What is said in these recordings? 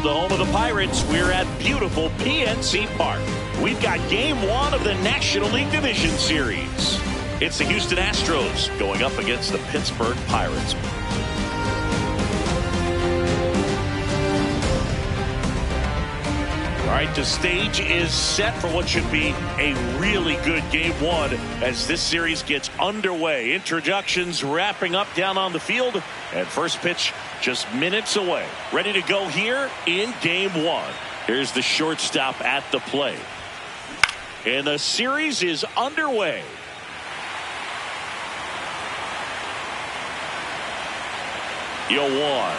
From the home of the Pirates, we're at beautiful PNC Park. We've got Game 1 of the National League Division Series. It's the Houston Astros going up against the Pittsburgh Pirates. All right, the stage is set for what should be a really good Game 1 as this series gets underway. Introductions wrapping up down on the field, and first pitch just minutes away. Ready to go here in Game 1. Here's the shortstop at the plate. And the series is underway. Yo, one.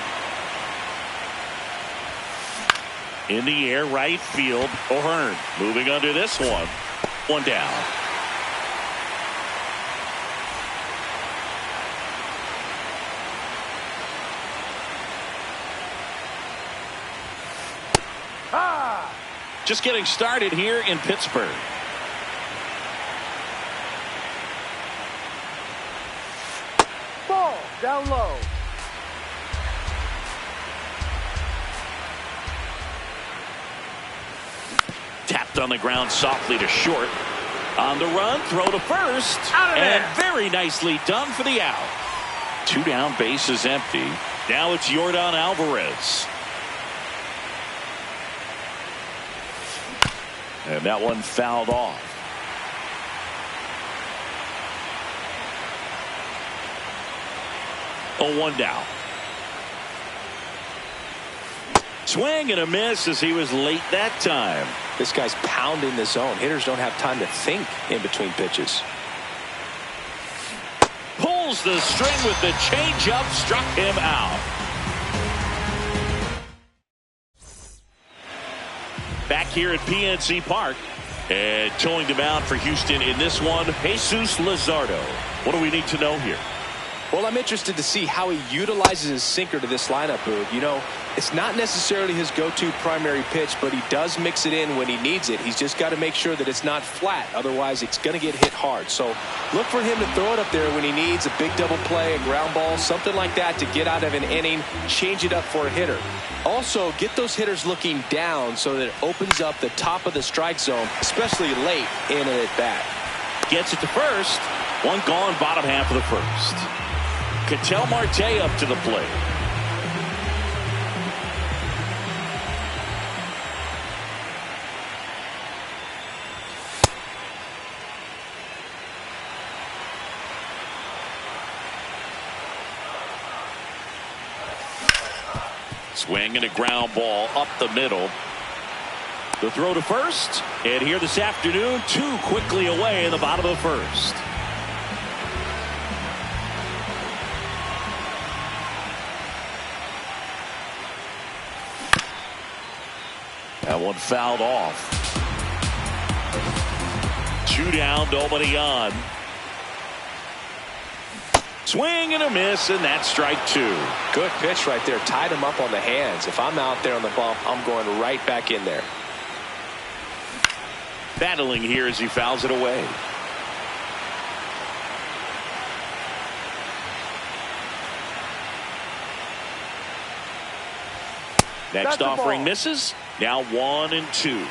In the air, right field. O'Hearn moving under this one. One down. Just getting started here in Pittsburgh. Ball down low. Tapped on the ground softly to short. On the run, throw to first. And very nicely done for the out. Two down, base is empty. Now it's Yordan Alvarez. And that one fouled off. Oh, one down. Swing and a miss as he was late that time. This guy's pounding the zone. Hitters don't have time to think in between pitches. Pulls the string with the changeup, struck him out. Back here at PNC Park, and towing the mound for Houston in this one, Jesus Luzardo. What do we need to know here? Well, I'm interested to see how he utilizes his sinker to this lineup, Boog. You know, it's not necessarily his go-to primary pitch, but he does mix it in when he needs it. He's just got to make sure that it's not flat. Otherwise, it's going to get hit hard. So look for him to throw it up there when he needs a big double play, a ground ball, something like that to get out of an inning, change it up for a hitter. Also, get those hitters looking down so that it opens up the top of the strike zone, especially late in an at-bat. Gets it to first. One gone, bottom half of the first. Ketel Marte up to the plate. Swing and a ground ball up the middle. The throw to first. And here this afternoon, two quickly away in the bottom of the first. That one fouled off. Two down, nobody on. Swing and a miss, and that's strike two. Good pitch right there. Tied him up on the hands. If I'm out there on the bump, I'm going right back in there. Battling here as he fouls it away. Next offering misses. Now 1-2.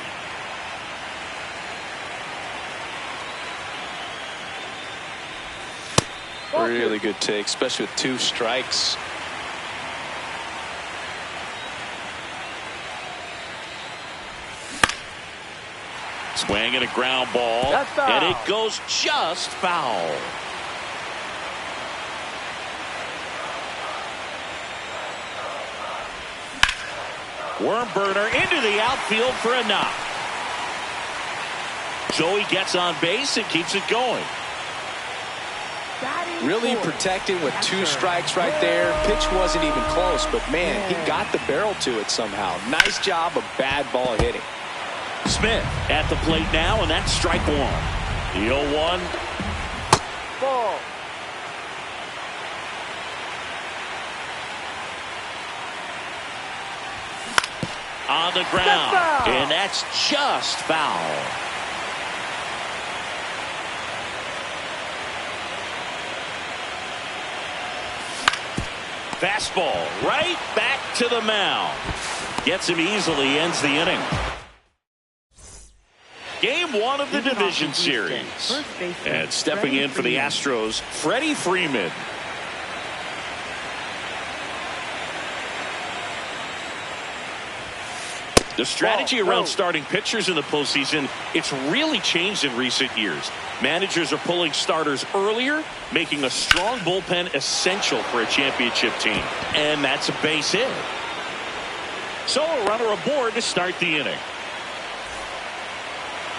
Really good take, especially with two strikes. Swing and a ground ball. And it goes just foul. Worm burner into the outfield for a knock. So he gets on base and keeps it going. Really protected with two strikes right there. Pitch wasn't even close, but man, he got the barrel to it somehow. Nice job of bad ball hitting. Smith at the plate now, and that's strike one. The 0-1. Ball. On the ground, and that's just foul. Fastball right back to the mound. Gets him easily, ends the inning. Game one of the division series. And stepping in for the Astros, Freddie Freeman. The strategy around starting pitchers in the postseason, it's really changed in recent years. Managers are pulling starters earlier, making a strong bullpen essential for a championship team. And that's a base hit. So a runner aboard to start the inning.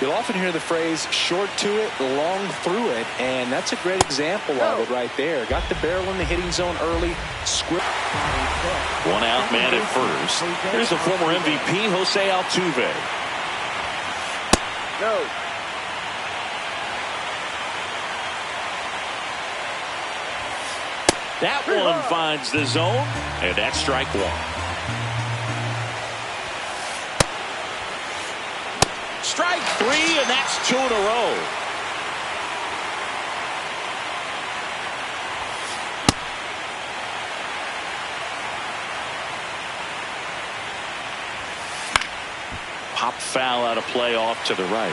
You'll often hear the phrase short to it, long through it, and that's a great example of it right there. Got the barrel in the hitting zone early. One out man at first. Here's the former MVP, Jose Altuve. No. That one finds the zone, and that's strike one. Strike three, and that's two in a row. Pop foul out of play off to the right.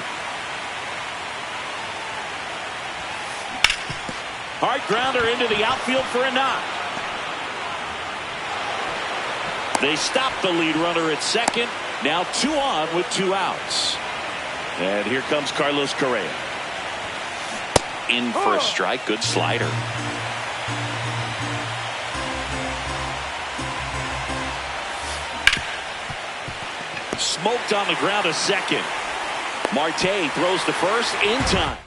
Hard grounder into the outfield for a knock. They stop the lead runner at second. Now 2 on with 2 outs. And here comes Carlos Correa. In for a strike. Good slider. Smoked on the ground to second. Marte throws to first in time.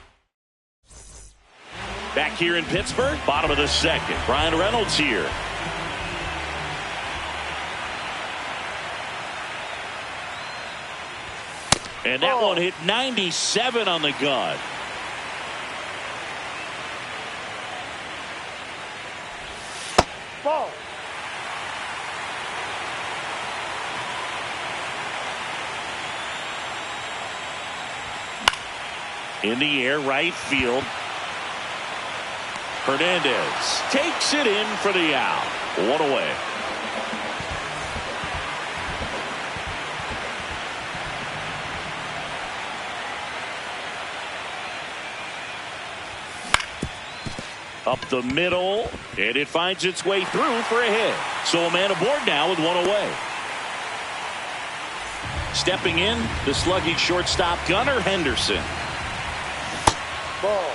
Back here in Pittsburgh, bottom of the second. Brian Reynolds here. And that one hit 97 on the gun. Ball. In the air, right field. Hernandez takes it in for the out. 1 away. Up the middle, and it finds its way through for a hit. So a man aboard now with 1 away. Stepping in, the slugging shortstop Gunnar Henderson. Ball.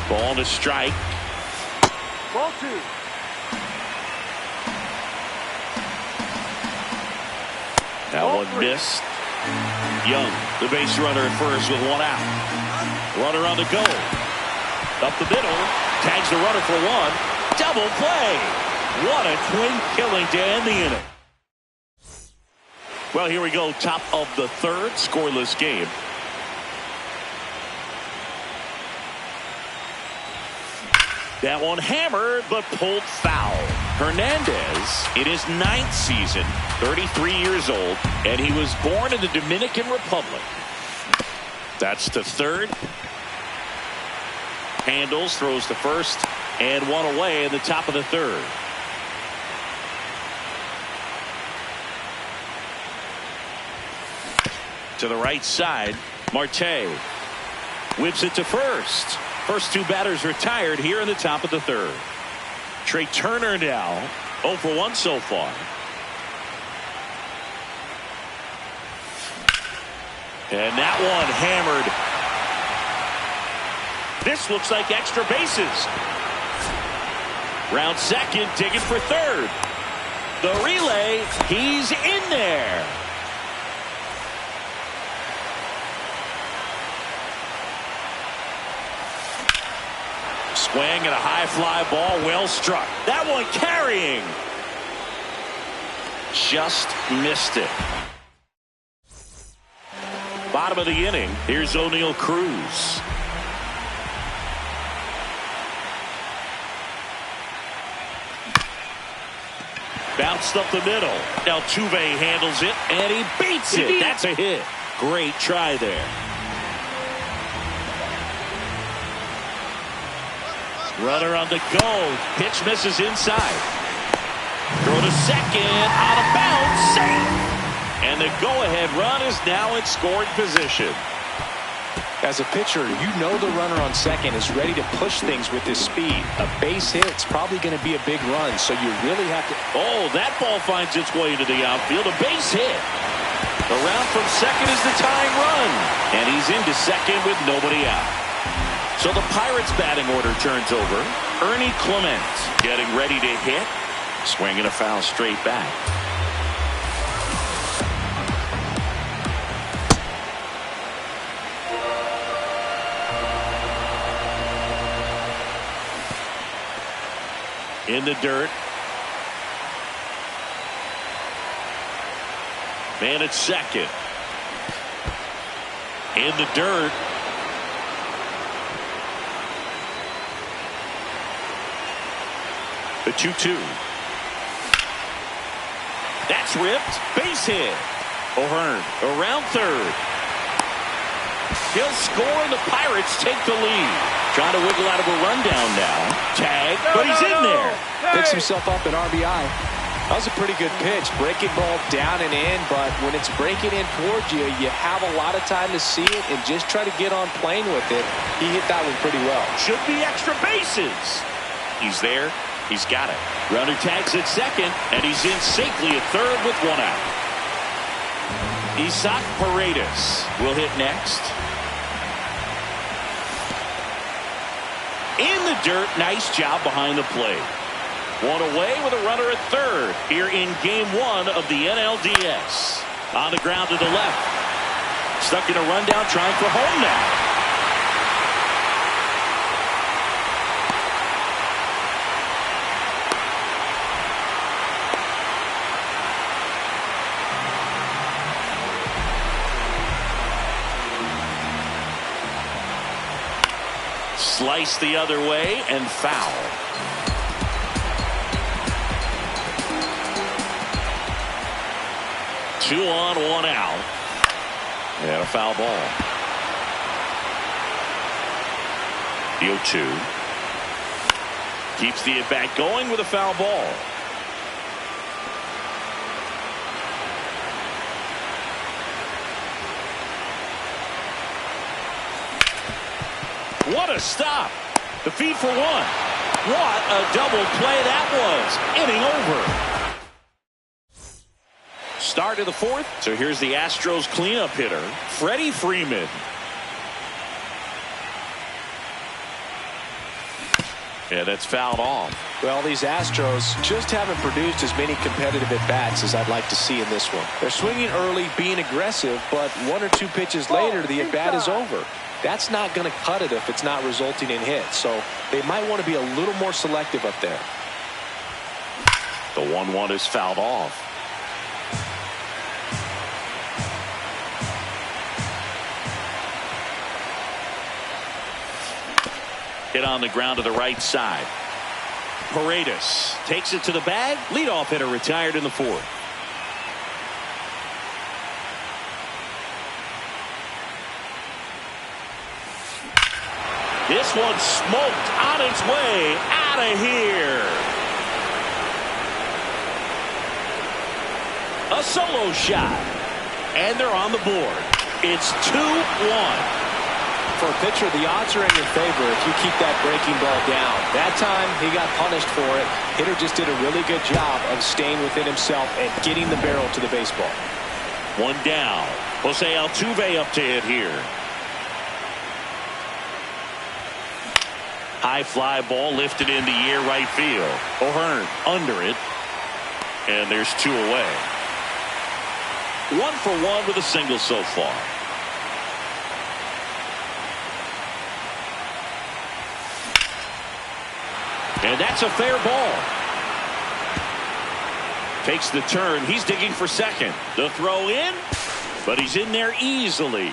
Ball to strike. Ball 2. That one missed. Young, the base runner at first with 1 out. Runner on the go. Up the middle. Tags the runner for 1. Double play. What a twin killing to end the inning. Well, here we go. Top of the third. Scoreless game. That one hammered, but pulled foul. Hernandez, in his 9th season, 33 years old, and he was born in the Dominican Republic. That's to third. Handles, throws to first, and 1 away in the top of the third. To the right side, Marte whips it to first. First 2 batters retired here in the top of the third. Trey Turner now 0 for 1 so far. And that one hammered. This looks like extra bases. Round second, digging for third. The relay, he's in there. Swing and a high fly ball, well struck. That one carrying. Just missed it. Bottom of the inning. Here's O'Neal Cruz. Bounced up the middle. Altuve handles it, and he beats it. That's a hit. Great try there. Runner on the go. Pitch misses inside. Throw to second. Out of bounds. Safe. And the go-ahead run is now in scoring position. As a pitcher, you know the runner on second is ready to push things with his speed. A base hit's probably going to be a big run, so you really have to... Oh, that ball finds its way into the outfield. A base hit. Around from second is the tying run. And he's into second with nobody out. So the Pirates' batting order turns over. Ernie Clement getting ready to hit. Swinging a foul straight back. In the dirt. Man at second. In the dirt. The 2-2. That's ripped. Base hit. O'Hearn around third. He'll score and the Pirates take the lead. Trying to wiggle out of a rundown now. Tag, but he's in there. Picks himself up an RBI. That was a pretty good pitch. Breaking ball down and in, but when it's breaking in towards you, you have a lot of time to see it and just try to get on plane with it. He hit that one pretty well. Should be extra bases. He's there. He's got it. Runner tags at second, and he's in safely at third with one out. Isaac Paredes will hit next. In the dirt, nice job behind the plate. One away with a runner at third here in game one of the NLDS. On the ground to the left. Stuck in a rundown, trying for home now. Slice the other way and foul. Two on, one out. And a foul ball. The 0-2. Keeps the at-bat going with a foul ball. What a stop. The feed for one. What a double play that was. Inning over. Start of the fourth. So here's the Astros cleanup hitter, Freddie Freeman. Yeah, that's fouled off. Well, these Astros just haven't produced as many competitive at-bats as I'd like to see in this one. They're swinging early, being aggressive, but one or two pitches later, the at-bat is over. That's not going to cut it if it's not resulting in hits. So they might want to be a little more selective up there. The 1-1 is fouled off. Hit on the ground to the right side. Paredes takes it to the bag. Leadoff hitter retired in the fourth. This one smoked on its way out of here. A solo shot. And they're on the board. It's 2-1. For a pitcher, the odds are in your favor if you keep that breaking ball down. That time, he got punished for it. Hitter just did a really good job of staying within himself and getting the barrel to the baseball. One down. Jose Altuve up to hit here. High fly ball lifted in the air right field. O'Hearn under it. And there's two away. 1 for 1 with a single so far. And that's a fair ball. Takes the turn. He's digging for second. The throw in, but he's in there easily.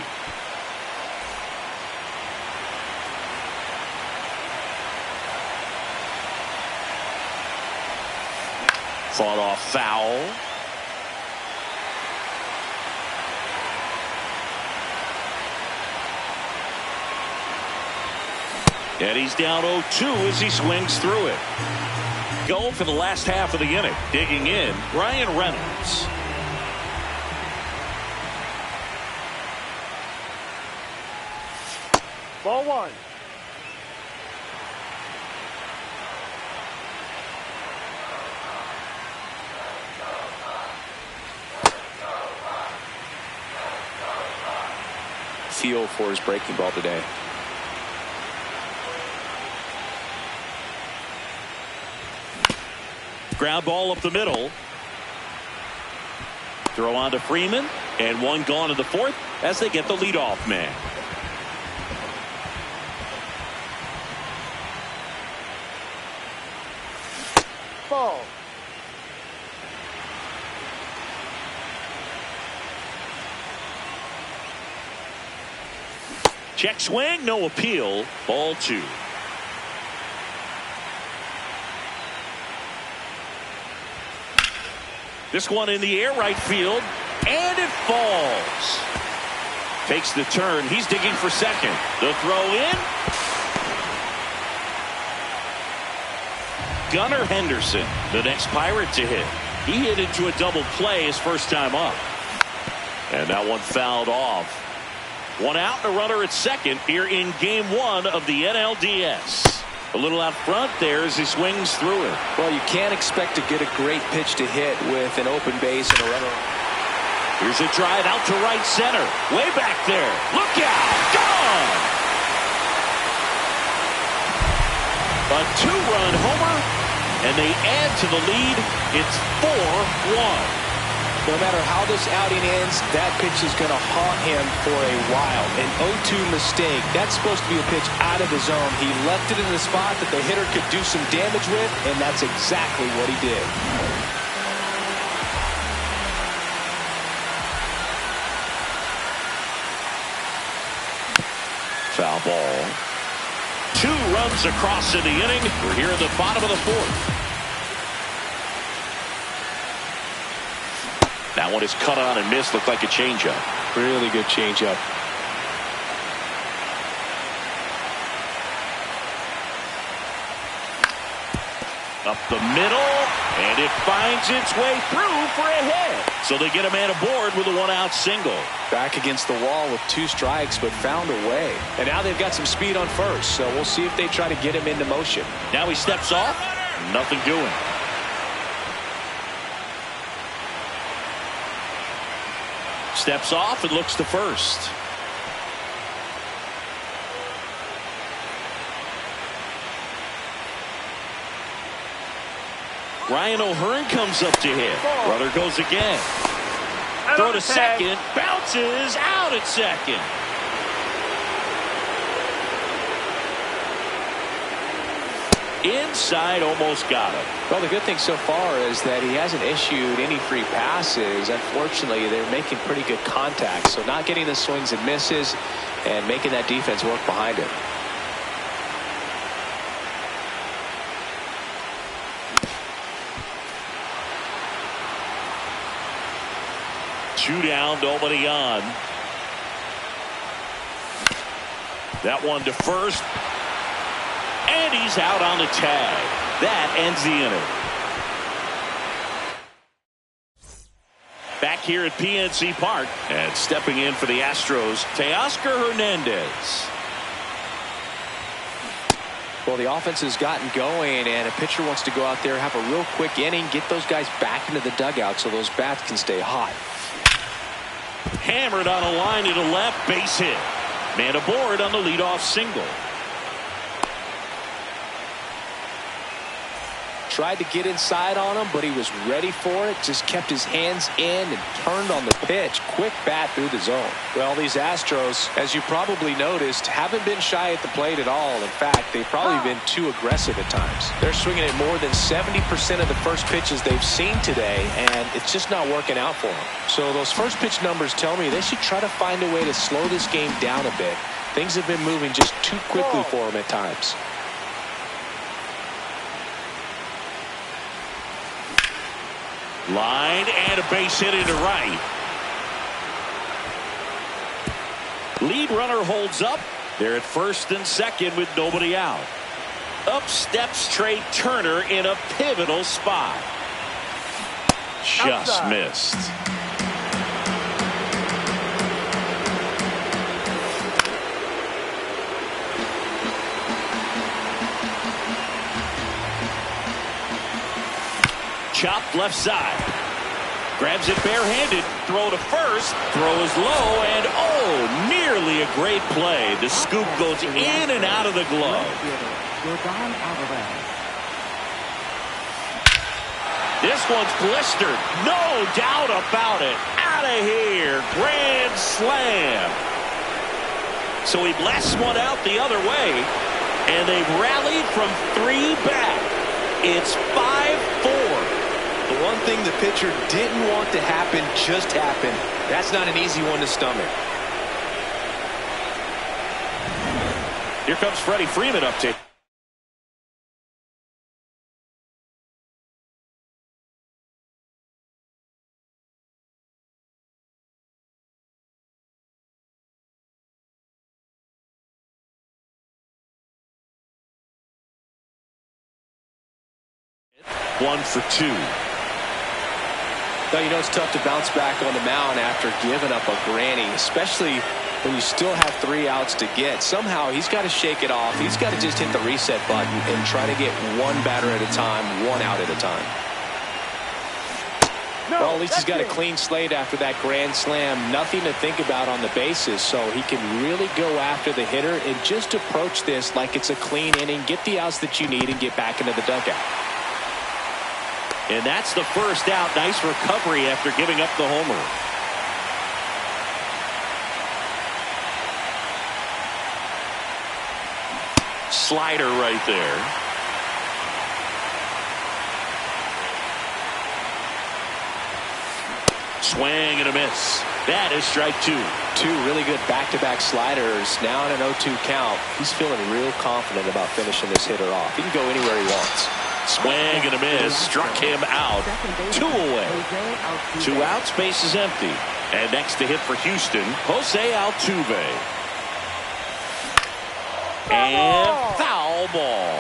Fought off foul. And he's down 0-2 as he swings through it. Go for the last half of the inning. Digging in, Ryan Reynolds. Ball one. Feel for his breaking ball today. Ground ball up the middle. Throw on to Freeman, and one gone in the fourth as they get the leadoff man. Ball. Check swing, no appeal. Ball two. This one in the air, right field, and it falls. Takes the turn. He's digging for second. The throw in. Gunnar Henderson, the next Pirate to hit. He hit into a double play his first time up. And that one fouled off. One out and a runner at second here in game one of the NLDS. A little out front there as he swings through it. Well, you can't expect to get a great pitch to hit with an open base and a runner. Here's a drive out to right center. Way back there. Look out. Gone. A two-run homer, and they add to the lead. It's 4-1. No matter how this outing ends, that pitch is going to haunt him for a while. An 0-2 mistake. That's supposed to be a pitch out of the zone. He left it in the spot that the hitter could do some damage with, and that's exactly what he did. Foul ball. 2 runs across in the inning. We're here in the bottom of the fourth. That one is cut on and missed. Looked like a changeup. Really good changeup. Up the middle, and it finds its way through for a hit. So they get a man aboard with a one-out single. Back against the wall with 2 strikes, but found a way. And now they've got some speed on first, so we'll see if they try to get him into motion. Now he steps off. Nothing doing. Steps off and looks to first. Ryan O'Hearn comes up to hit. Runner goes again. Throw to second. Bounces out at second. Inside, almost got him. Well, the good thing so far is that he hasn't issued any free passes. Unfortunately, they're making pretty good contact. So not getting the swings and misses and making that defense work behind him. Two down, nobody on. That one to first. And he's out on the tag. That ends the inning. Back here at PNC Park, and stepping in for the Astros, Teoscar Hernandez. Well, the offense has gotten going, and a pitcher wants to go out there, have a real quick inning, get those guys back into the dugout so those bats can stay hot. Hammered on a line to the left, base hit. Man aboard on the leadoff single. Tried to get inside on him, but he was ready for it. Just kept his hands in and turned on the pitch. Quick bat through the zone. Well, these Astros, as you probably noticed, haven't been shy at the plate at all. In fact, they've probably been too aggressive at times. They're swinging at more than 70% of the first pitches they've seen today, and it's just not working out for them. So those first pitch numbers tell me they should try to find a way to slow this game down a bit. Things have been moving just too quickly for them at times. Line and a base hit into right. Lead runner holds up, They're at first and second with nobody out. Up steps Trey Turner in a pivotal spot. Just missed. Chopped left side. Grabs it barehanded. Throw to first. Throw is low. And oh, nearly a great play. The scoop goes in and out of the glove. This one's blistered. No doubt about it. Out of here. Grand slam. So he blasts one out the other way. And they've rallied from 3 back. It's 5-4. The one thing the pitcher didn't want to happen just happened. That's not an easy one to stomach. Here comes Freddie Freeman up to. One for 2. Now, you know it's tough to bounce back on the mound after giving up a granny, especially when you still have 3 outs to get. Somehow he's got to shake it off. He's got to just hit the reset button and try to get 1 batter at a time, 1 out at a time. Well, at least he's got a clean slate after that grand slam. Nothing to think about on the bases, so he can really go after the hitter and just approach this like it's a clean inning, get the outs that you need, and get back into the dugout. And that's the first out. Nice recovery after giving up the homer. Slider right there. Swing and a miss. That is strike 2. 2 really good back-to-back sliders. Now in an 0-2 count. He's feeling real confident about finishing this hitter off. He can go anywhere he wants. Swing and a miss. Struck him out. 2 away. 2 outs. Base is empty. And next to hit for Houston, Jose Altuve. And foul ball.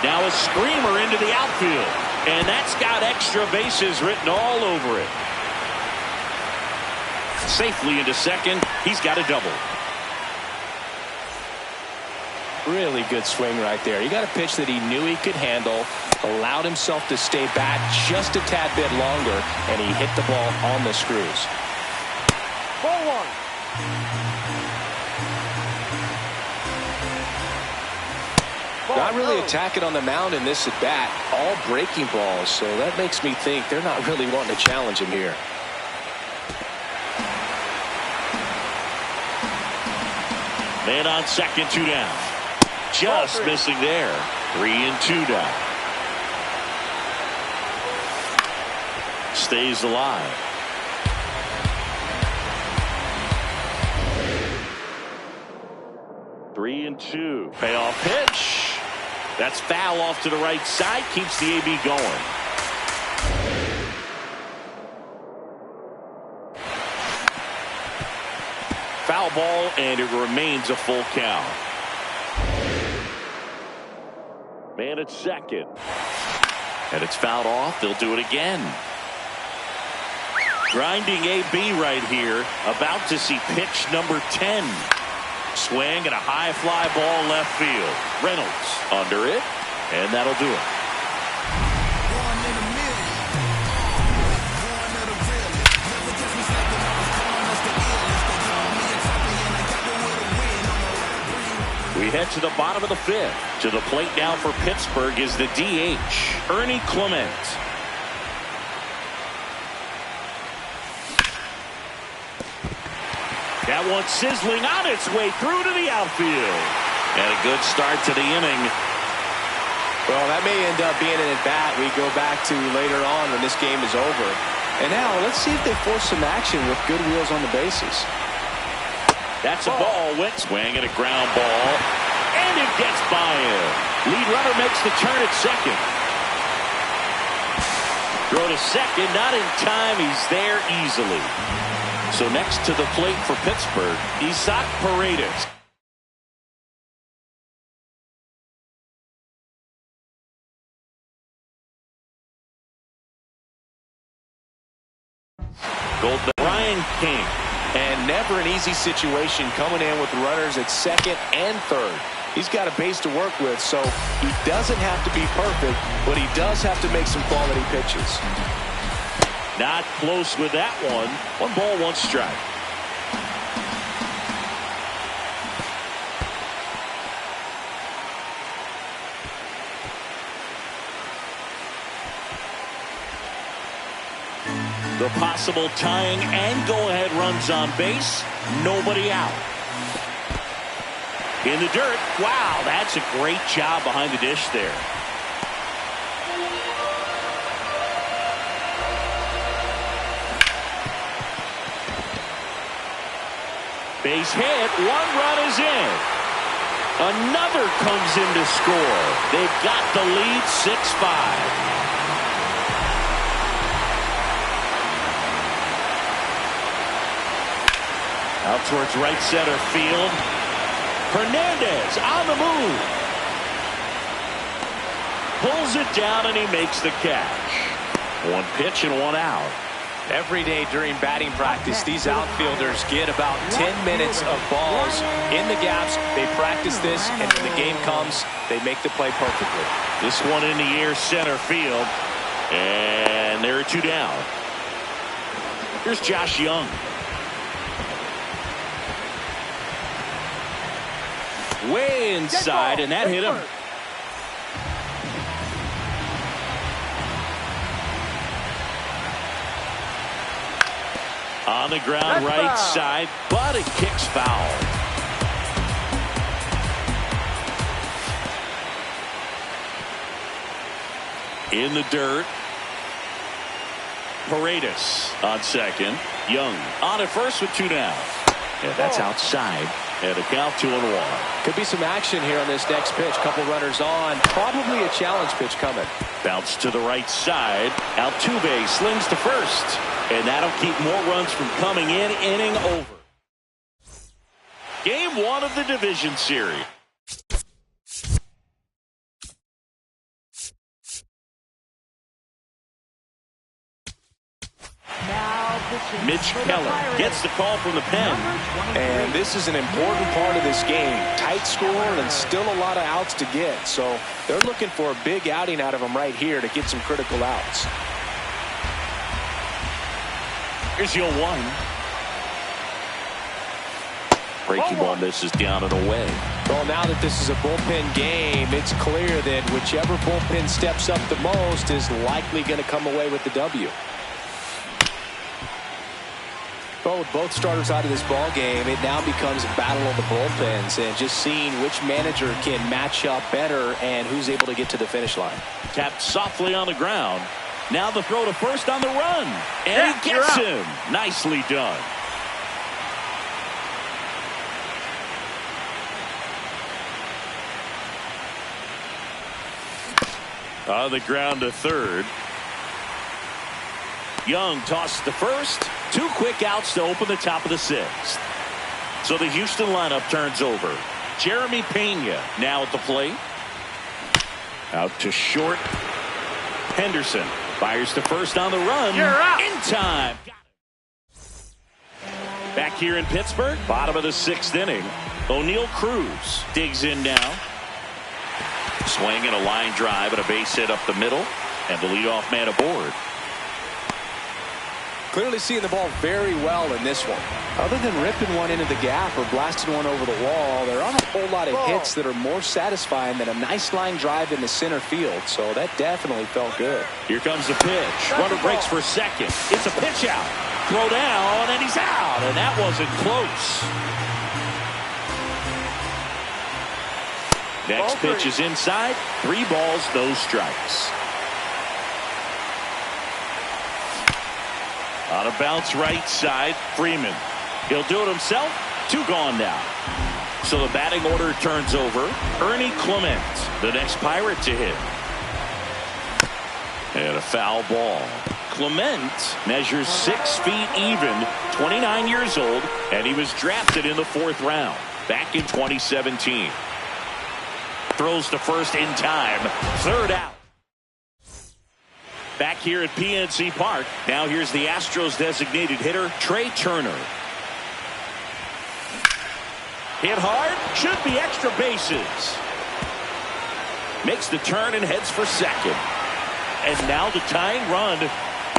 Now a screamer into the outfield. And that's got extra bases written all over it. Safely into second. He's got a double. Really good swing right there. He got a pitch that he knew he could handle, allowed himself to stay back just a tad bit longer, and he hit the ball on the screws. Ball 1. Not really attacking on the mound in this at bat. All breaking balls, so that makes me think they're not really wanting to challenge him here. Man on second, 2 down. Just missing there. 3-2 down. Stays alive. Three and 2. Payoff pitch. That's foul off to the right side. Keeps the AB going. Foul ball, and it remains a full count. Man at second. And it's fouled off. They'll do it again. Grinding AB right here. About to see pitch number 10. Swing and a high fly ball left field. Reynolds under it, and that'll do it. We head to the bottom of the 5th. To the plate now for Pittsburgh is the DH, Ernie Clement. That one sizzling on its way through to the outfield. And a good start to the inning. Well, that may end up being an at-bat we go back to later on when this game is over. And now let's see if they force some action with good wheels on the bases. That's a ball. Went swing and a ground ball. And it gets by him. Lead runner makes the turn at second. Throw to second, not in time. He's there easily. So next to the plate for Pittsburgh, Isaac Paredes. Golden Brian King. And never an easy situation coming in with runners at second and third. He's got a base to work with, so he doesn't have to be perfect, but he does have to make some quality pitches. Not close with that one. 1 ball, 1 strike. The possible tying and go-ahead runs on base. Nobody out. In the dirt. Wow, that's a great job behind the dish there. Base hit. 1 run is in. Another comes in to score. They've got the lead 6-5. Out towards right center field. Hernandez on the move. Pulls it down and he makes the catch. 1 pitch and 1 out. Every day during batting practice, these outfielders get about 10 minutes of balls in the gaps. They practice this, and when the game comes, they make the play perfectly. This one in the air, center field. And there are 2 down. Here's Josh Young. Way inside, and that hit him. On the ground, right side, but it kicks foul. In the dirt. Paredes on second. Young on at first with 2 down. And that's outside. And a count 2-1. Could be some action here on this next pitch. Couple runners on. Probably a challenge pitch coming. Bounce to the right side. Altuve slings to first. And that'll keep more runs from coming in. Inning over. Game 1 of the division series. Mitch Keller gets the call from the pen. And this is an important part of this game. Tight score and still a lot of outs to get. So they're looking for a big outing out of him right here to get some critical outs. Here's 0-1. Breaking ball misses down and away. Well, now that this is a bullpen game, it's clear that whichever bullpen steps up the most is likely going to come away with the W. But with both starters out of this ball game, it now becomes a battle of the bullpens and just seeing which manager can match up better and who's able to get to the finish line. Tapped softly on the ground. Now the throw to first on the run. And he gets him. Nicely done. On the ground to third. Young tosses to first. 2 quick outs to open the top of the 6th. So the Houston lineup turns over. Jeremy Pena now at the plate. Out to short. Henderson fires to first on the run. In time. Back here in Pittsburgh, bottom of the 6th inning. O'Neal Cruz digs in now. Swing and a line drive and a base hit up the middle. And the leadoff man aboard. Clearly seeing the ball very well in this one. Other than ripping one into the gap or blasting one over the wall, there aren't a whole lot of hits that are more satisfying than a nice line drive into center field. So that definitely felt good. Here comes the pitch. Runner breaks for second. It's a pitch out. Throw down, and he's out. And that wasn't close. Next pitch is inside. 3 balls, no strikes. On a bounce right side, Freeman. He'll do it himself. 2 gone now. So the batting order turns over. Ernie Clement, the next Pirate to hit. And a a foul ball. Clement measures 6 feet even, 29 years old, and he was drafted in the 4th round back in 2017. Throws to first in time. 3rd out. Back here at PNC Park. Now here's the Astros designated hitter, Trey Turner. Hit hard. Should be extra bases. Makes the turn and heads for second. And now the tying run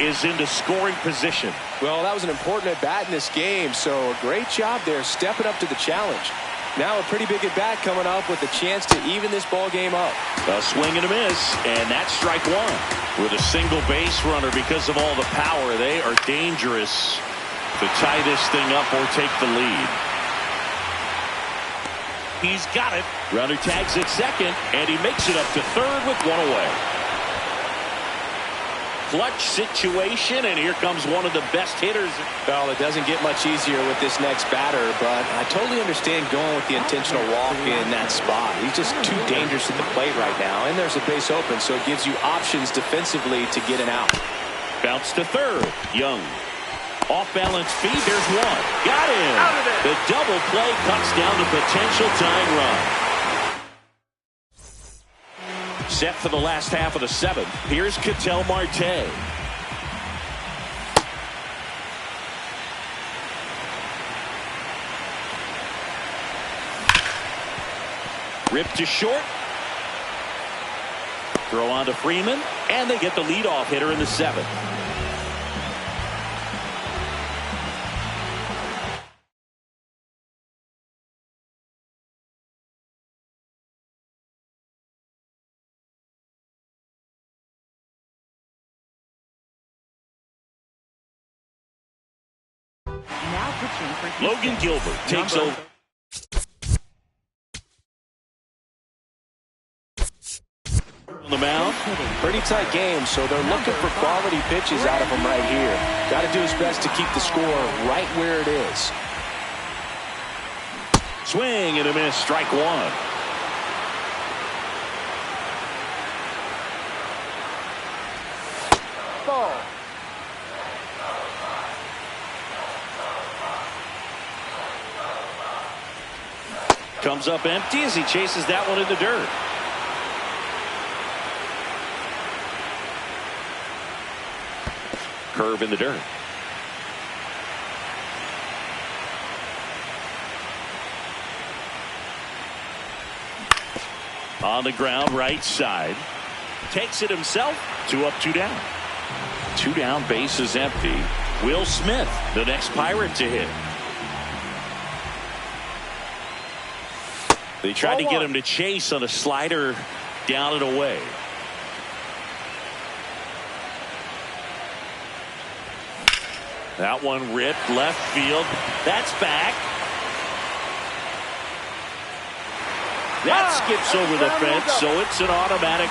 is into scoring position. Well, that was an important at-bat in this game, so a great job there stepping up to the challenge. Now a pretty big at-bat coming up with a chance to even this ball game up. A swing and a miss, and that's strike 1. With a single base runner, because of all the power, they are dangerous to tie this thing up or take the lead. He's got it. Runner tags at second, and he makes it up to third with 1 away. Clutch situation, and here comes one of the best hitters. Well, it doesn't get much easier with this next batter, but I totally understand going with the intentional walk in that spot. He's just too dangerous at the plate right now, and there's a base open, so it gives you options defensively to get an out. Bounce to third. Young. Off-balance feed. There's one. Got him. The double play cuts down the potential tying run. Set for the last half of the 7th. Here's Ketel Marte. Ripped to short. Throw on to Freeman. And they get the leadoff hitter in the 7th. Logan Gilbert takes over. On the mound. Pretty tight game, so they're looking for quality pitches out of him right here. Got to do his best to keep the score right where it is. Swing and a miss. Strike 1. Ball. Comes up empty as he chases that one in the dirt. Curve in the dirt. On the ground, right side. Takes it himself. 2 up, 2 down. 2 down, base is empty. Will Smith, the next Pirate to hit. They tried to get him to chase on a slider down and away. That one ripped left field. That's back. That skips over the fence, so it's an automatic.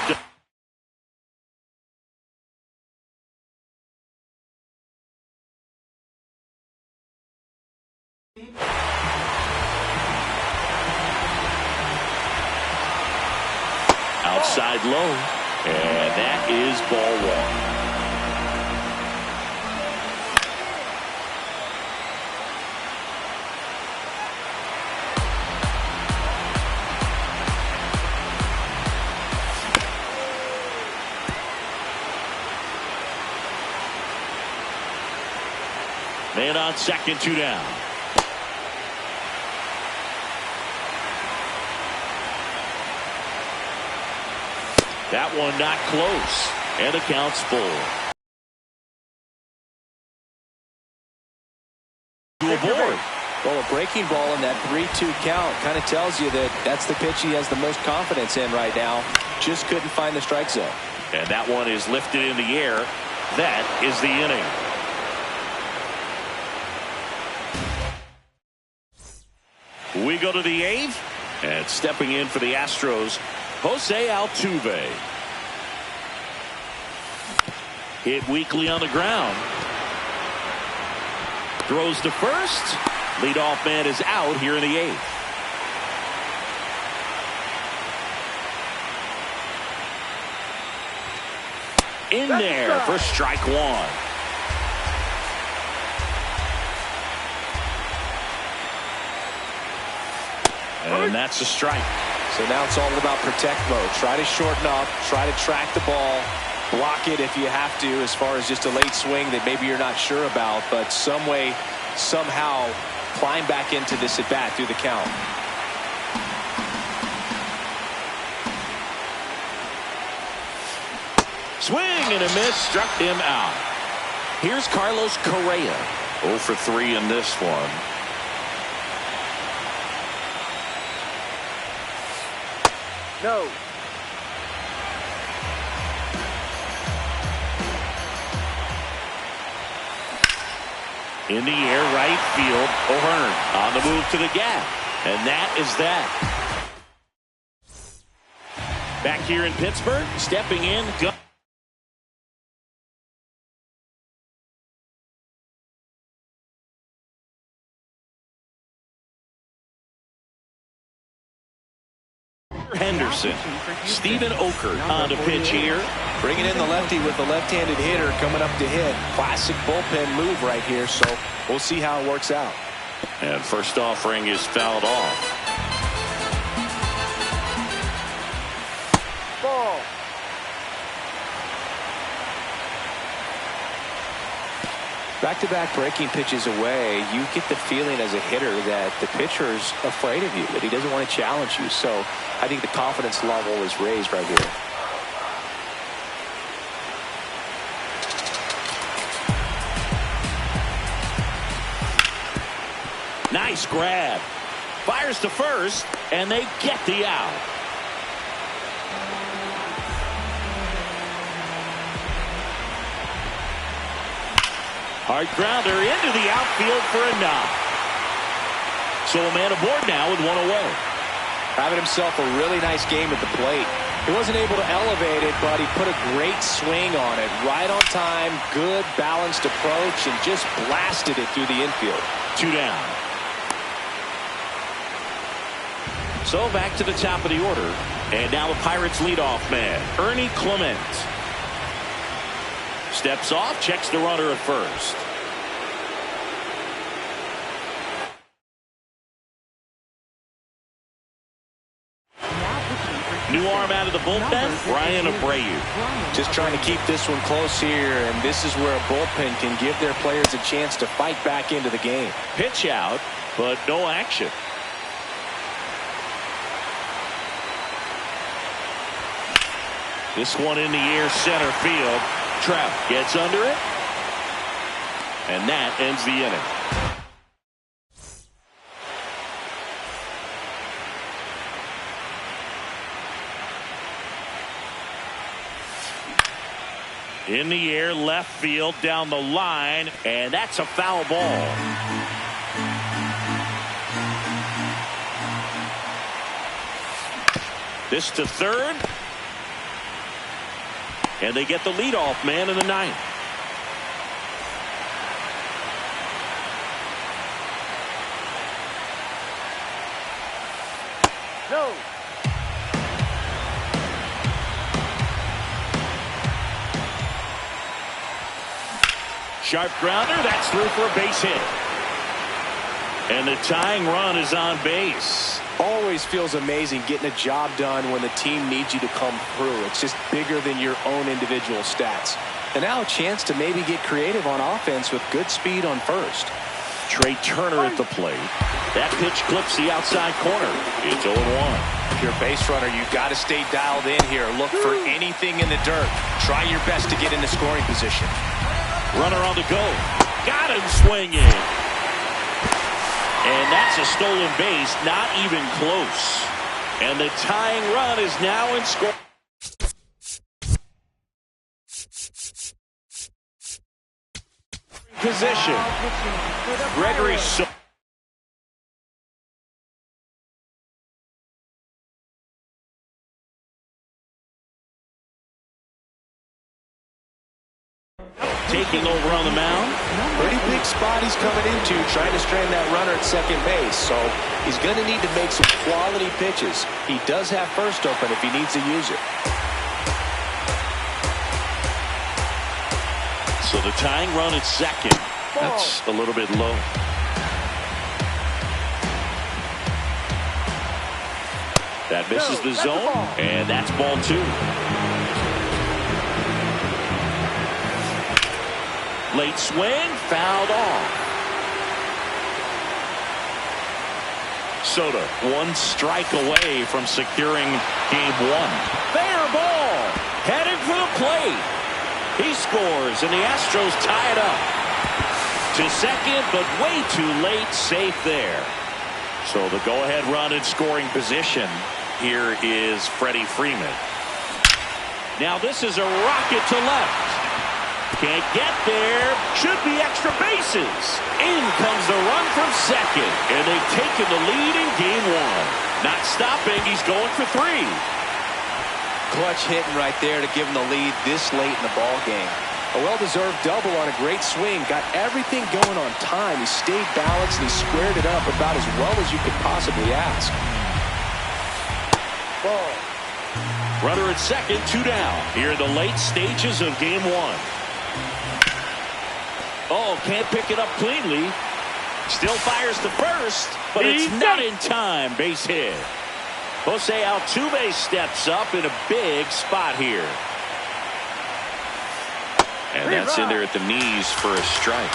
Outside low, and that is ball 1. Man on second, 2 down. That one not close, and the count's full. To avoid. Well, a breaking ball in that 3-2 count kind of tells you that that's the pitch he has the most confidence in right now. Just couldn't find the strike zone. And that one is lifted in the air. That is the inning. We go to the 8th, and stepping in for the Astros, Jose Altuve. Hit weakly on the ground. Throws to first. Leadoff man is out here in the 8th. in there for strike one. And that's a strike. So now it's all about protect mode. Try to shorten up, try to track the ball, block it if you have to, as far as just a late swing that maybe you're not sure about, but some way, somehow climb back into this at bat through the count. Swing and a miss, struck him out. Here's Carlos Correa. 0 for 3 in this one. No. In the air, right field. O'Hearn on the move to the gap. And that is that. Back here in Pittsburgh, stepping in. Henderson. Stephen Oker on the pitch here. Bringing in the lefty with the left-handed hitter coming up to hit. Classic bullpen move right here, so we'll see how it works out. And first offering is fouled off. Ball. Back-to-back breaking pitches away, you get the feeling as a hitter that the pitcher's afraid of you, that he doesn't want to challenge you. So I think the confidence level is raised right here. Nice grab. Fires to first, and they get the out. Hard grounder into the outfield for a knock. So a man aboard now with one away. Having himself a really nice game at the plate. He wasn't able to elevate it, but he put a great swing on it. Right on time, good balanced approach, and just blasted it through the infield. 2 down. So back to the top of the order. And now the Pirates leadoff man, Ernie Clement. Steps off, checks the runner at first. New arm out of the bullpen, Brian Abreu. Just trying to keep this one close here, and this is where a bullpen can give their players a chance to fight back into the game. Pitch out, but no action. This one in the air, center field. Trout gets under it, and that ends the inning. In the air, left field, down the line, and that's a foul ball. This to third. And they get the leadoff man in the ninth. No. Sharp grounder, that's through for a base hit. And the tying run is on base. Always feels amazing getting a job done when the team needs you to come through. It's just bigger than your own individual stats. And now a chance to maybe get creative on offense with good speed on first. Trey Turner at the plate. That pitch clips the outside corner. It's 0-1. If you're a base runner, you've got to stay dialed in here. Look for anything in the dirt. Try your best to get into scoring position. Runner on the go. Got him swinging. And that's a stolen base, not even close. And the tying run is now in score. Position. Gregory So. Taking over on the mound. Pretty big spot he's coming into, trying to strand that runner at second base. So he's going to need to make some quality pitches. He does have first open if he needs to use it. So the tying run at second. That's a little bit low. That misses the zone, and that's ball 2. Late swing, fouled off. Soto, 1 strike away from securing game 1. Fair ball, headed for the plate. He scores, and the Astros tie it up. To second, but way too late, safe there. So the go-ahead run in scoring position. Here is Freddie Freeman. Now this is a rocket to left. Can't get there. Should be extra bases. In comes the run from second. And they've taken the lead in game 1. Not stopping. He's going for 3. Clutch hitting right there to give him the lead this late in the ball game. A well-deserved double on a great swing. Got everything going on time. He stayed balanced and he squared it up about as well as you could possibly ask. Ball. Runner at second, 2 down. Here in the late stages of game 1. Oh, can't pick it up cleanly. Still fires to first, but it's not in time. Base hit. Jose Altuve steps up in a big spot here. And that's in there at the knees for a strike.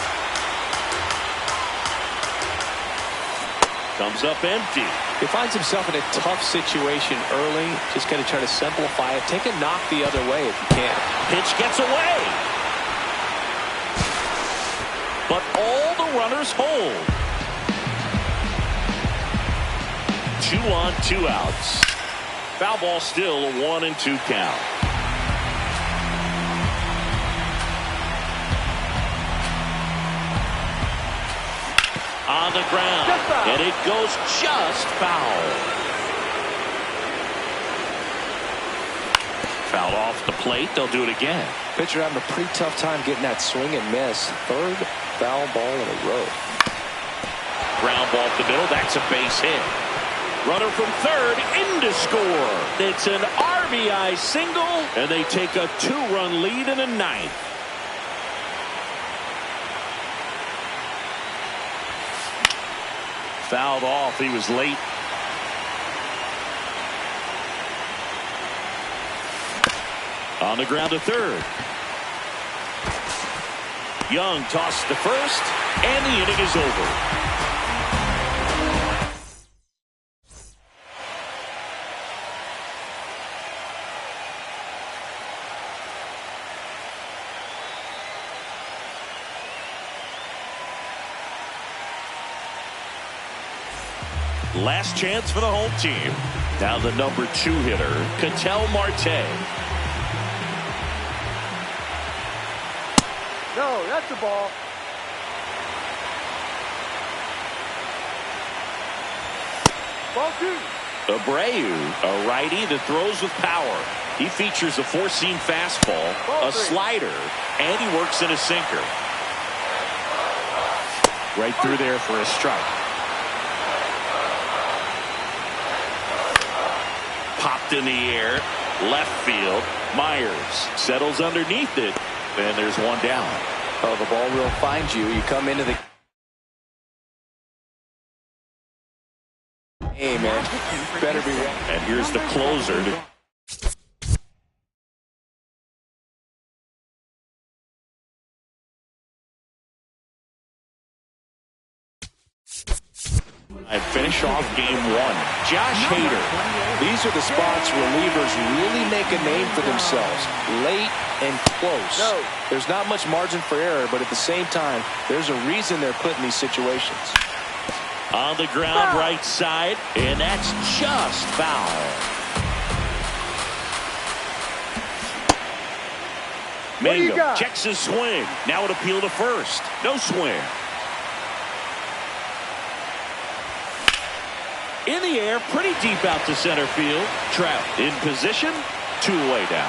Comes up empty. He finds himself in a tough situation early. Just got to try to simplify it. Take a knock the other way if you can. Pitch gets away. But all the runners hold. 2 on, 2 outs. Foul ball still a 1-2 count. On the ground, and it goes just foul. Fouled off the plate. They'll do it again. Pitcher having a pretty tough time getting that swing and miss. 3rd foul ball in a row. Ground ball up the middle. That's a base hit. Runner from 3rd in to score. It's an RBI single, and they take a 2-run lead in the 9th. Fouled off. He was late. On the ground to 3rd. Young tossed to first, and the inning is over. Last chance for the home team. Now the number 2 hitter, Ketel Marte. No, that's the ball. Ball 2. Abreu, a righty that throws with power. He features a 4-seam fastball, a slider, and he works in a sinker. Right through there for a strike. Popped in the air, left field. Myers settles underneath it, and there's 1 down. Oh, the ball will find you. You come into the game, man. Better be ready. And here's the closer. And finish off game 1. Josh Hader. These are the spots relievers really make a name for themselves. Late and close. No. There's not much margin for error, but at the same time, there's a reason they're put in these situations. On the ground, right side, and that's just foul. Mingo checks his swing. Now it appeal to first. No swing. In the air, pretty deep out to center field. Trout in position, 2 away down.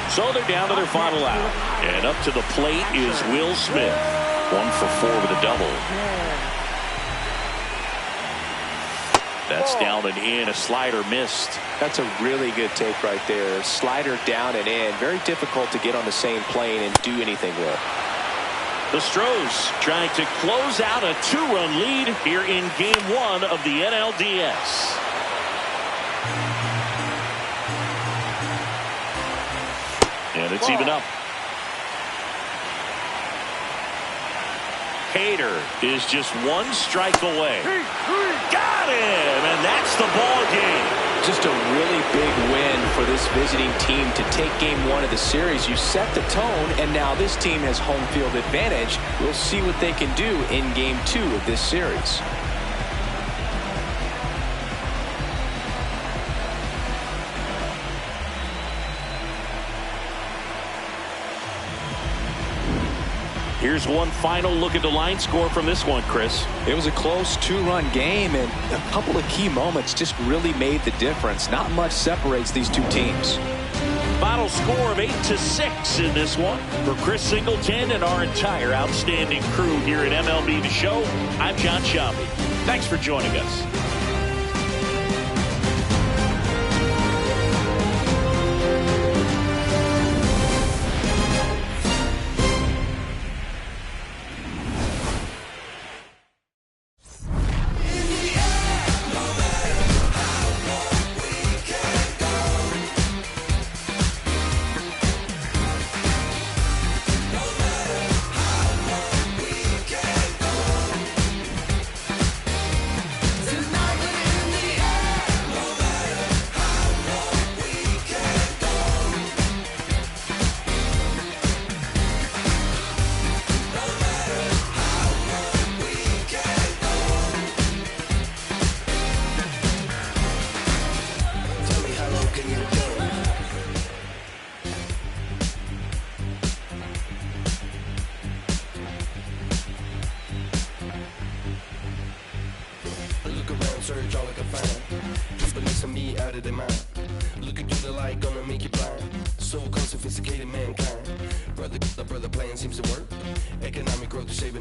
So they're down to their final out. And up to the plate is Will Smith. 1 for 4 with a double. That's Ball. down and in. A slider missed. That's a really good take right there. Slider down and in. Very difficult to get on the same plane and do anything with. The Stros trying to close out a 2-run lead here in Game 1 of the NLDS. And it's even up. Hader is just one strike away. Got him, and that's the ball game. Just a really big win for this visiting team to take Game 1 of the series. You set the tone, and now this team has home field advantage. We'll see what they can do in Game 2 of this series. Here's one final look at the line score from this one, Chris. It was a close 2-run game, and a couple of key moments just really made the difference. Not much separates these two teams. Final score of 8-6 in this one. For Chris Singleton and our entire outstanding crew here at MLB The Show, I'm John Sciambi. Thanks for joining us. Search all I can find. Just believe some me out of their mind. Looking through the light, gonna make you blind. So unsophisticated mankind. Brother, the brother plan seems to work. Economic growth is saving.